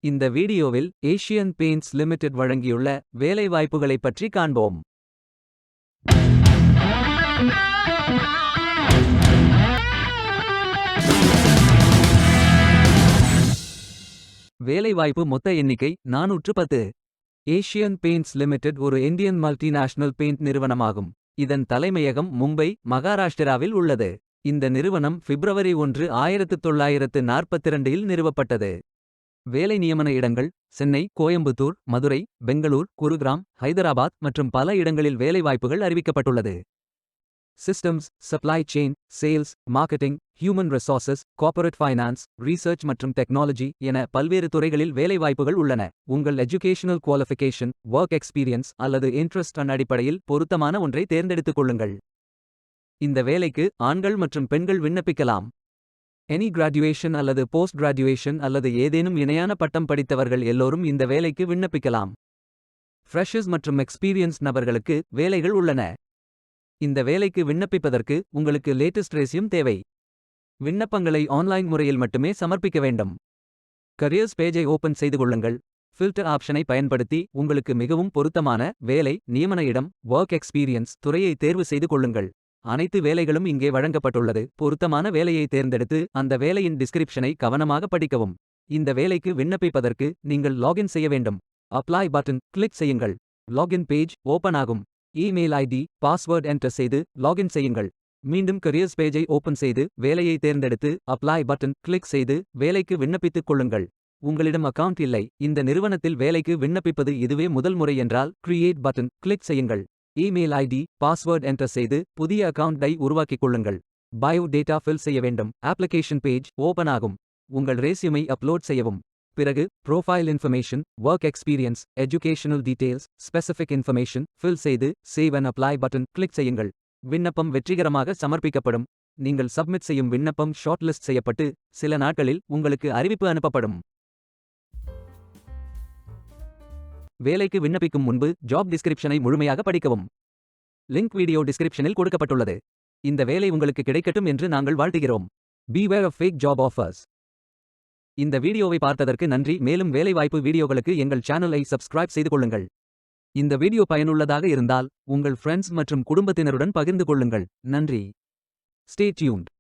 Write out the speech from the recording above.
இந்த வீடியோவில் Asian paints limited வழங்கியுள்ள வேலைவாய்ப்புகளைப் பற்றி காண்போம். வேலைவாய்ப்பு மொத்த எண்ணிக்கை 410. ஏசியன் பெயிண்ட்ஸ் லிமிடெட் ஒரு இந்தியன் மல்டிநேஷனல் பெயிண்ட் நிறுவனமாகும். இதன் தலைமையகம் மும்பை, மகாராஷ்டிராவில் உள்ளது. இந்த நிறுவனம் பிப்ரவரி 1, 1942 இல் நிறுவப்பட்டது. வேலை நியமன இடங்கள் சென்னை, கோயம்புத்தூர், மதுரை, பெங்களூர், குருகிராம், ஹைதராபாத் மற்றும் பல இடங்களில் வேலைவாய்ப்புகள் அறிவிக்கப்பட்டுள்ளது. Systems, supply chain, sales, marketing, human resources, corporate finance, research மற்றும் டெக்னாலஜி என பல்வேறு துறைகளில் வேலைவாய்ப்புகள் உள்ளன. உங்கள் எஜுகேஷனல் குவாலிஃபிகேஷன், ஒர்க் எக்ஸ்பீரியன்ஸ் அல்லது இன்ட்ரெஸ்ட் அடிப்படையில் பொருத்தமான ஒன்றை தேர்ந்தெடுத்துக் கொள்ளுங்கள். இந்த வேலைக்கு ஆண்கள் மற்றும் பெண்கள் விண்ணப்பிக்கலாம். எனி கிராஜுவேஷன் அல்லது போஸ்ட் கிராஜுவேஷன் அல்லது ஏதேனும் இணையான பட்டம் படித்தவர்கள் எல்லோரும் இந்த வேலைக்கு விண்ணப்பிக்கலாம். ஃப்ரெஷர்ஸ் மற்றும் எக்ஸ்பீரியன்ஸ் நபர்களுக்கு வேலைகள் உள்ளன. இந்த வேலைக்கு விண்ணப்பிப்பதற்கு உங்களுக்கு லேட்டஸ்ட் ரெஸ்யூம் தேவை. விண்ணப்பங்களை ஆன்லைன் முறையில் மட்டுமே சமர்ப்பிக்க வேண்டும். கரியர்ஸ் பேஜை ஓபன் செய்து கொள்ளுங்கள். ஃபில்டர் ஆப்ஷனை பயன்படுத்தி உங்களுக்கு மிகவும் பொருத்தமான வேலை, நியமன இடம், ஒர்க் எக்ஸ்பீரியன்ஸ் துறையை தேர்வு செய்து கொள்ளுங்கள். அனைத்து வேலைகளும் இங்கே வழங்கப்பட்டுள்ளது. பொருத்தமான வேலையை தேர்ந்தெடுத்து அந்த வேலையின் டிஸ்கிரிப்ஷனை கவனமாக படிக்கவும். இந்த வேலைக்கு விண்ணப்பிப்பதற்கு நீங்கள் லாகின் செய்ய வேண்டும். அப்ளை பட்டன் கிளிக் செய்யுங்கள். லாகின் பேஜ் ஓபன் ஆகும். இமெயில் ஐடி, பாஸ்வேர்ட் என்டர் செய்து லாகின் செய்யுங்கள். மீண்டும் கரியர்ஸ் பேஜை ஓபன் செய்து வேலையை தேர்ந்தெடுத்து அப்ளை பட்டன் கிளிக் செய்து வேலைக்கு விண்ணப்பித்துக் கொள்ளுங்கள். உங்களிடம் அக்கவுண்ட் இல்லை, இந்த நிறுவனத்தில் வேலைக்கு விண்ணப்பிப்பது இதுவே முதல் முறை என்றால் கிரியேட் பட்டன் கிளிக் செய்யுங்கள். இமெயில் ஐடி, பாஸ்வேர்ட் என்டர் செய்து புதிய அக்கவுண்டை உருவாக்கிக் கொள்ளுங்கள். பயோ டேட்டா ஃபில் செய்ய வேண்டும். அப்ளிகேஷன் பேஜ் ஓபன் ஆகும். உங்கள் ரெஸ்யூமை அப்லோட் செய்யவும். பிறகு profile information, work experience, educational details, specific information fill செய்து save and apply button click செய்யுங்கள். விண்ணப்பம் வெற்றிகரமாக சமர்ப்பிக்கப்படும். நீங்கள் சப்மிட் செய்யும் விண்ணப்பம் ஷார்ட் லிஸ்ட் செய்யப்பட்டு சில நாட்களில் உங்களுக்கு அறிவிப்பு அனுப்பப்படும். வேலைக்கு விண்ணப்பிக்கும் முன்பு ஜாப் டிஸ்கிரிப்ஷனை முழுமையாக படிக்கவும். லிங்க் வீடியோ டிஸ்கிரிப்ஷனில் கொடுக்கப்பட்டுள்ளது. இந்த வேலை உங்களுக்கு கிடைக்கட்டும் என்று நாங்கள் வாழ்த்துகிறோம். Beware of fake job offers. இந்த வீடியோவை பார்த்ததற்கு நன்றி. மேலும் வேலைவாய்ப்பு வீடியோகளுக்கு எங்கள் சேனலை சப்ஸ்கிரைப் செய்து கொள்ளுங்கள். இந்த வீடியோ பயனுள்ளதாக இருந்தால் உங்கள் ஃப்ரெண்ட்ஸ் மற்றும் குடும்பத்தினருடன் பகிர்ந்து கொள்ளுங்கள். நன்றி. Stay tuned.